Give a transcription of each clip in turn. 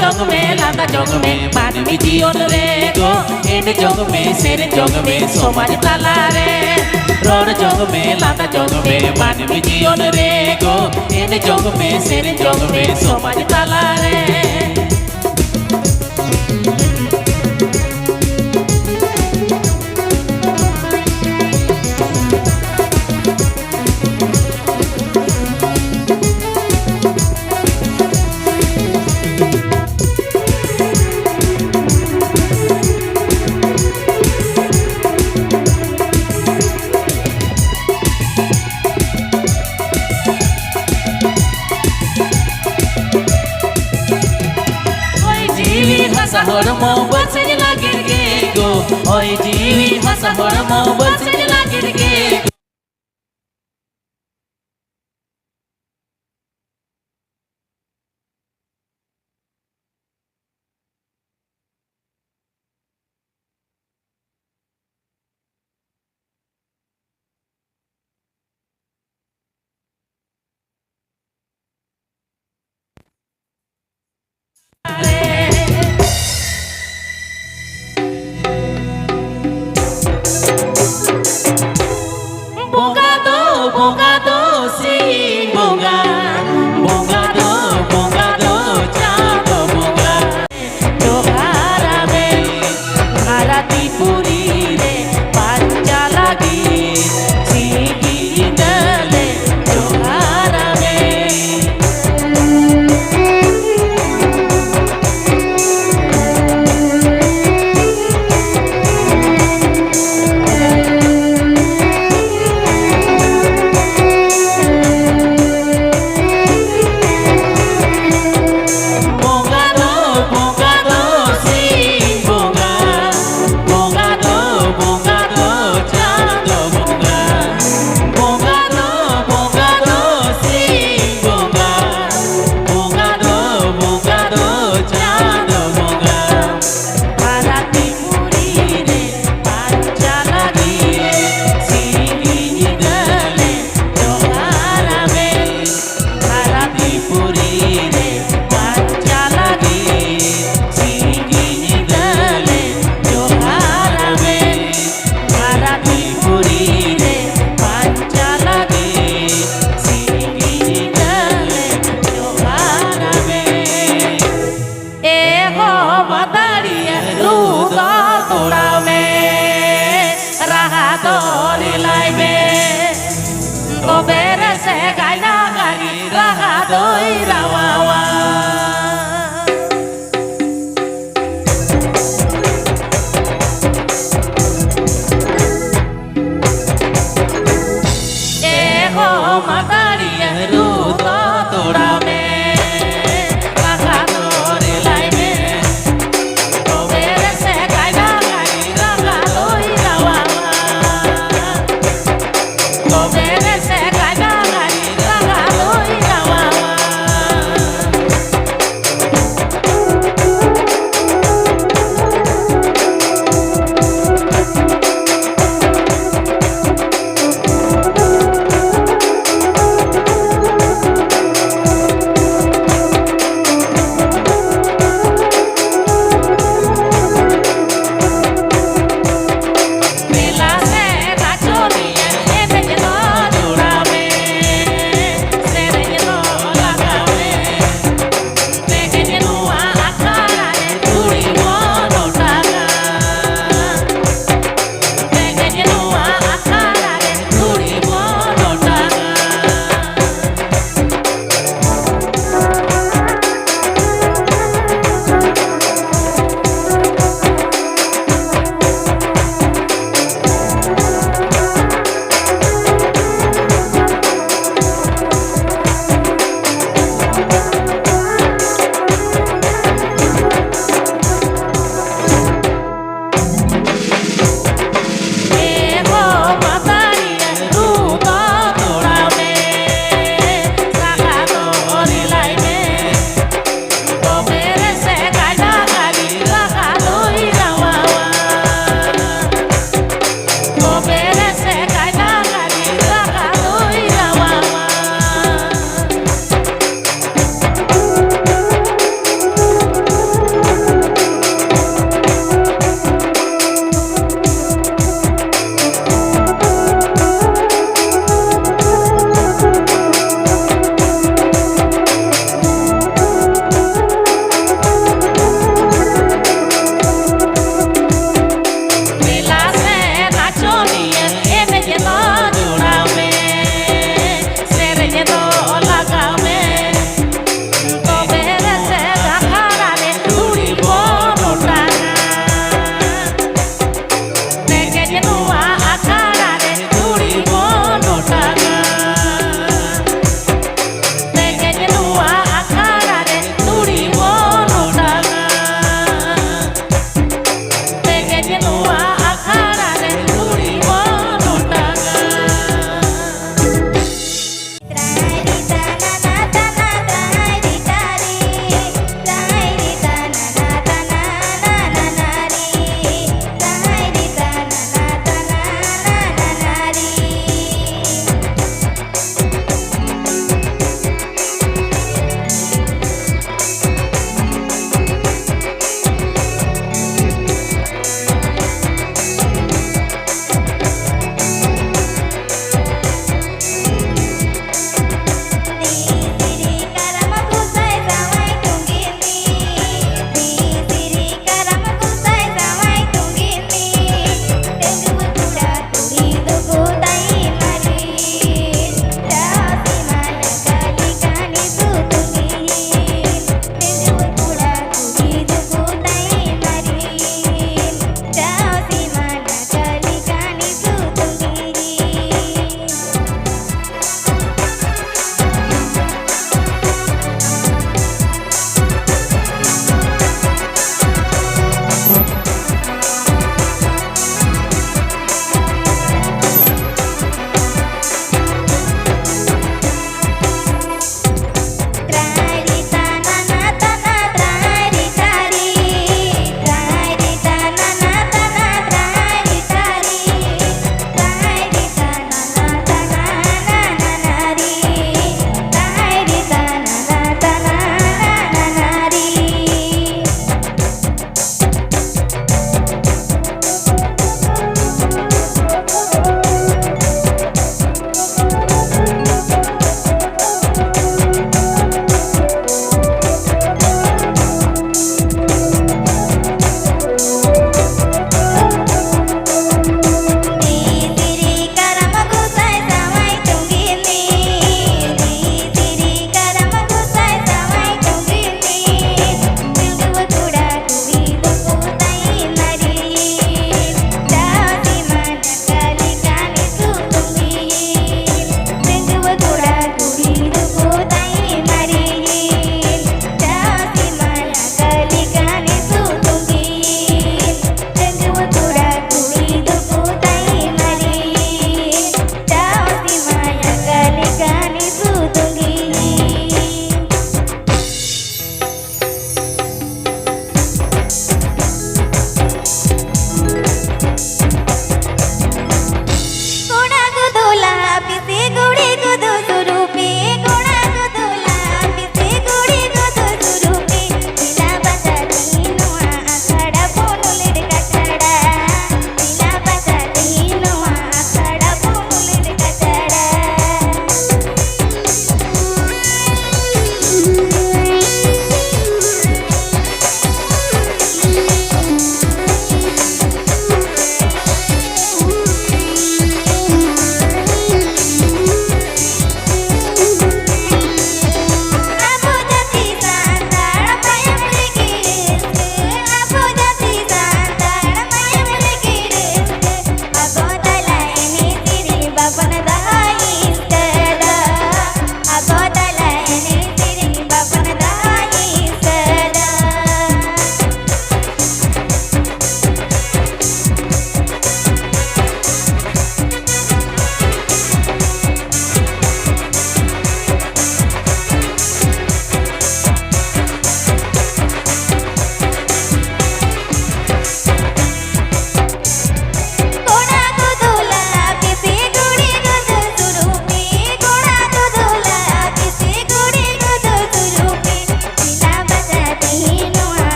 jong me lata jong me mani viji onre go ende jong me sere jong me somari talare rod jong me lata jong me mani viji onre go ende jong me sere jong me somari talare hormo bolsanya lagi go oi jiwi hasa hormo bolsanya lagi go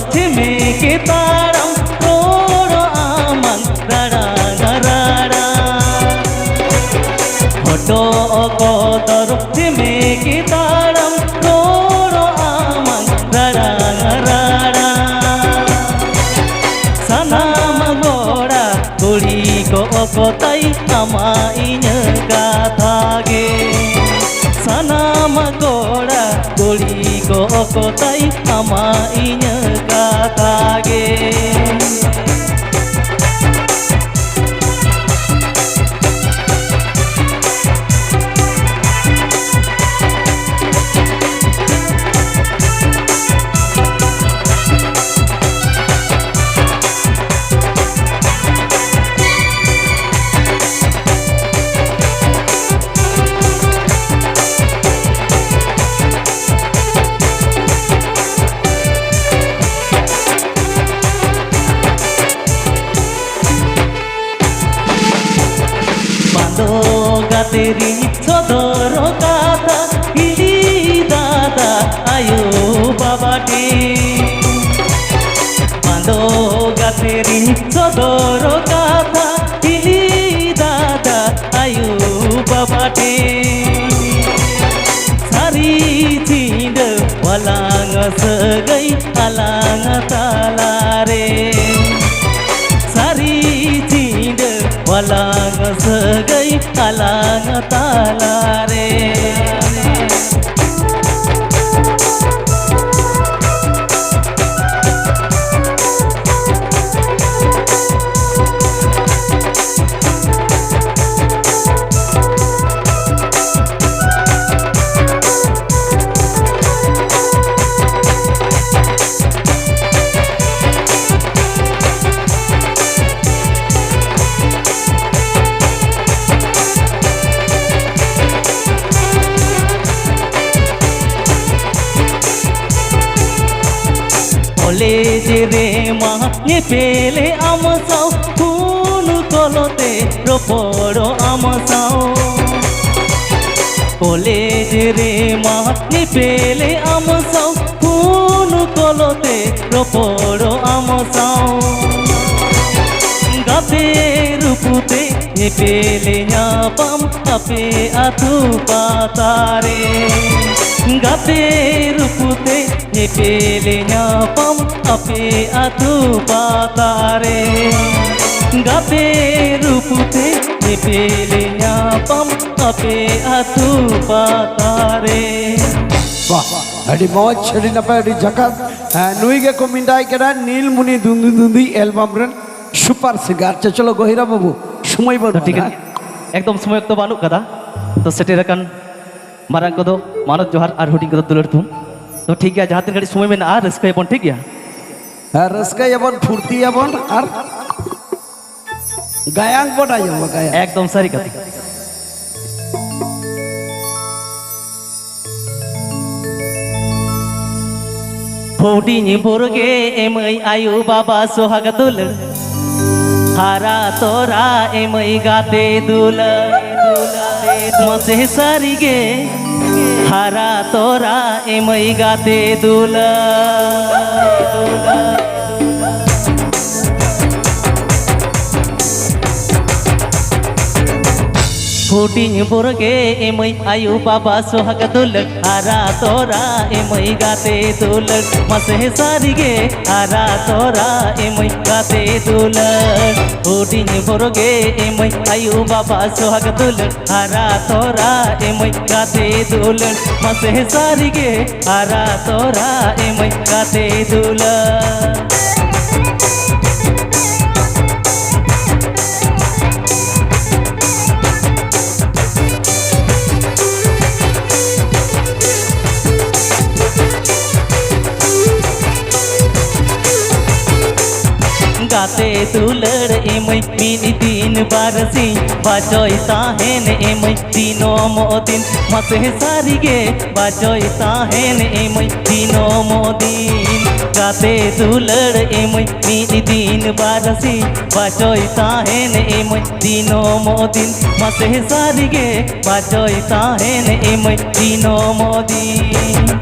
Terostime kitaram roro amang rara rara Hodo ko terostime kitaram roro amang rara rara Sanam gora kuri ko tai amainya kathage Sanam gora kuri ko tai amainya kathage Gateri sodoro kata ini dada ayo babati Mando gateri sodoro kata ini dada ayo babati Sari cinda walang segai alang talare Sari cinda walang segai alang talare Olejere ma nyepele amasau kunu tolote roporo amasau Olejere ma nyepele amasau kunu tolote roporo amasau Gape rupute nyepele nyapam ape atu patare Gape rupute nyepele nyapam ape atu patare Gape rupute nyepele nyapam ape atu patare Wah, adi moj, adi napa, adi jakat. Nui ke komindai kera Nil Muni Dundu Dundi album ren super singer. Chalo Gohira babu, sumai baru. ठीक है एकदम समय तो बालू कदा तो सेटेरकन मारंग को दो मानव जोहार आर हुटिंग को दुलर तुम तो ठीक है जहाँ तक घड़ी समय में आ रस्क अपन ठीक है रस्क याबन फुर्ती याबन आर गायांग बड़ा याबन गायांग एकदम सारी कथी हुटिंग बुरगे एमई आयु बाबा सोहाग दुलर हारा तोरा एमई गाते दुलर मसे सारिगे हारा तोरा एमई गाते दुलर हुटिंग बुरगे एमई आयु बाबा सोहाग दुलर हारा तोरा एमई गाते दुलर मसे सारिगे हारा तोरा एमई गाते दुलर हुटिंग बुरगे एमई आयु बाबा सोहाग दुलर हारा तोरा एमई गाते दुलर मसे सारिगे हारा तोरा एमई गाते दुलर गाते दुलर एमई मिनी दिन बारसी बाजोय ताहेन एमई दिनो मोदिन मसे सारिगे बाजोय ताहेन एमई दिनो मोदिन गाते दुलर एमई मिनी दिन बारसी बाजोय ताहेन एमई दिनो मोदिन मसे सारिगे बाजोय ताहेन एमई दिनो मोदिन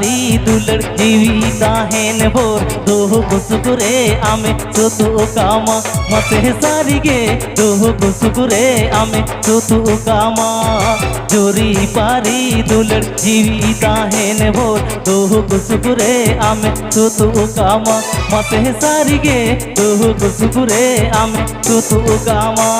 पारी दुलड़ जीवी ताहेन बोर दोह गुसुकुरे आमे सुतु कामा मसे सारिगे दोह गुसुकुरे आमे सुतु कामा जोरी पारी दुलड़ जीवी ताहेन बोर दोह गुसुकुरे आमे सुतु कामा मसे सारिगे दोह गुसुकुरे आमे सुतु कामा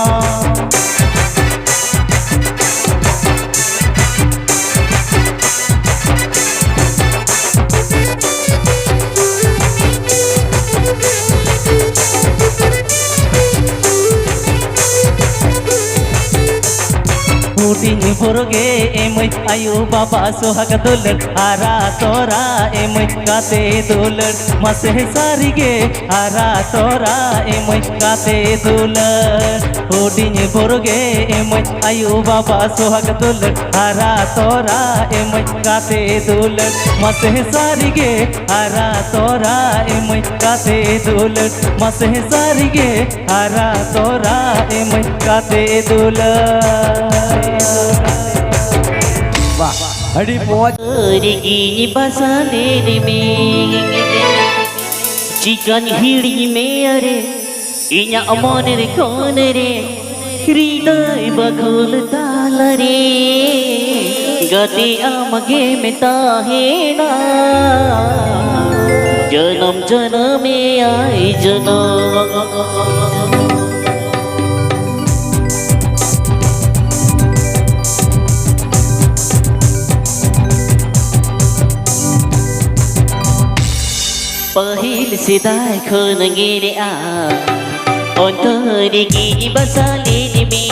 Puting purge emai ayu baba sohag dulad ara tora emai kate dulad mase sarige ara tora emai kate dulad Puting purge emai ayu baba sohag dulad ara tora emai kate dulad mase sarige ara tora emai kate dulad mase sarige ara tora emai kate dulad वाह हरी मौज गिनी बसाले में chicken हिड़ी में अरे इन्या अमन रे कौन रे हृदय बखोल ताल रे गति आमगे में ताहेना जन्म जन्म में आए जन्म Pahil sidai khon gire a Ontori gini basali ni mi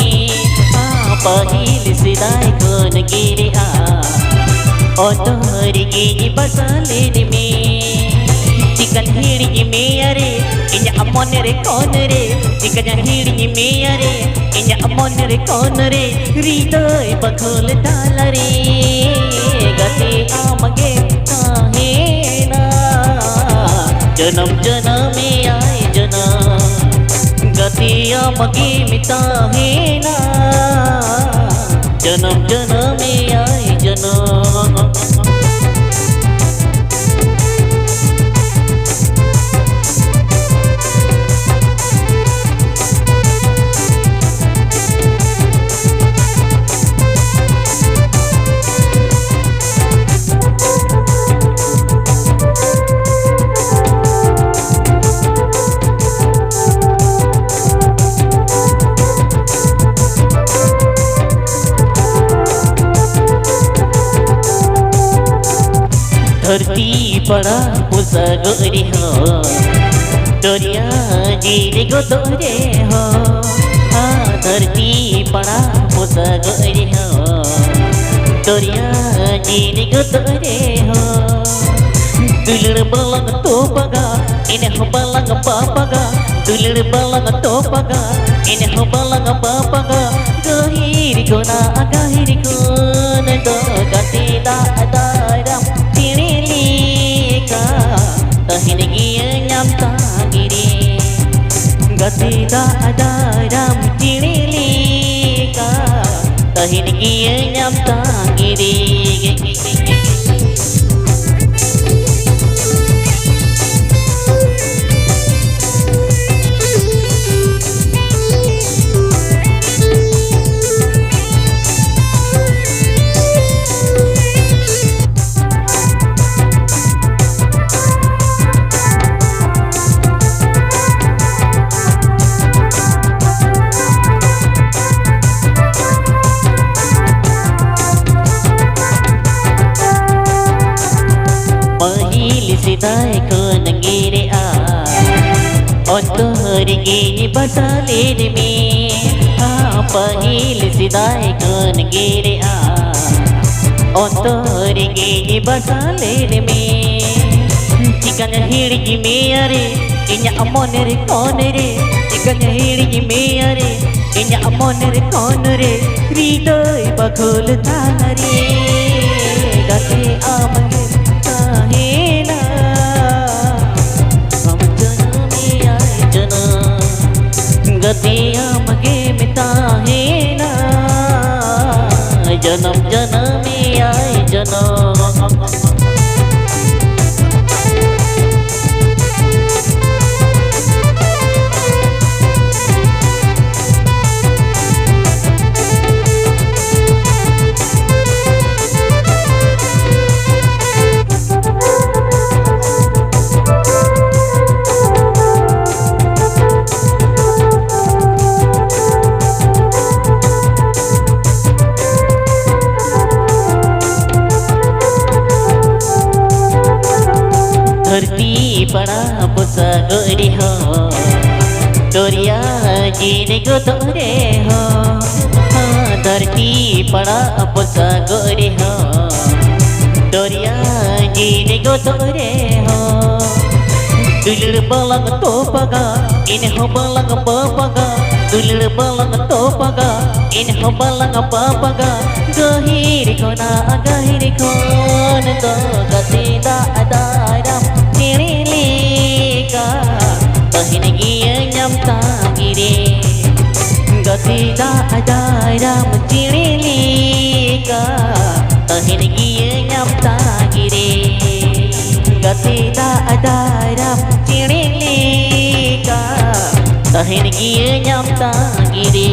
Pahil sidai khon gire a Ontori gini basali ni mi Chikan hiri ni mi are Inya amon re kon re Chikan hiri ni mi are Inya amon re kon re Hridai bakhol tala re Gati amage tahena जन्म जन्म में आए जन्म गतिया मगी मिता है ना जन्म जन्म में आए जन्म धरती पड़ा पुसगोरी हो दरिया जीरे गो तोरे हो हाँ धरती पड़ा पुसगोरी हो दरिया जीरे गो तोरे हो दुलड़ बलंग तो पगा इन्हें हो बलंग पापगा दुलड़ बलंग तो पगा इन्हें हो बलंग पापगा गहिर गोना गहिर गोन दो गति दा दारम Tahin giya nyam tangiri Gati da adaram tirilika Tahin giya nyam tangiri sidai khon gire a Ontori gini basale ni mi Pahil sidai khon gire a Ontori gini basale ni mi Chikan hiri me are Inya amon re kon re Chikan hiri me are Inya amon re kon re Hridai bakhol thala re Gati amage tahena गतिया मगे मिता है ना जन्म जन्म में आए जन्म धरती पड़ा पुसा गोरे हो तोरिया जीने को तोरे हो धरती पड़ा पुसा गोरे हो तोरिया जीने को तोरे हो दुलड़ बलंग तो पगा इन हो बलंग पगा दुलड़ बलंग तो पगा इन हो बलंग पगा गहिर कोन दो गतीदा अदारम तिरिलिका तहिन गिए nyam tangire गतीदा अदारम तिरिलिका तहिन गिए nyam tangire गतीदा अदारम तिरिलिका तहिन गिए nyam tangire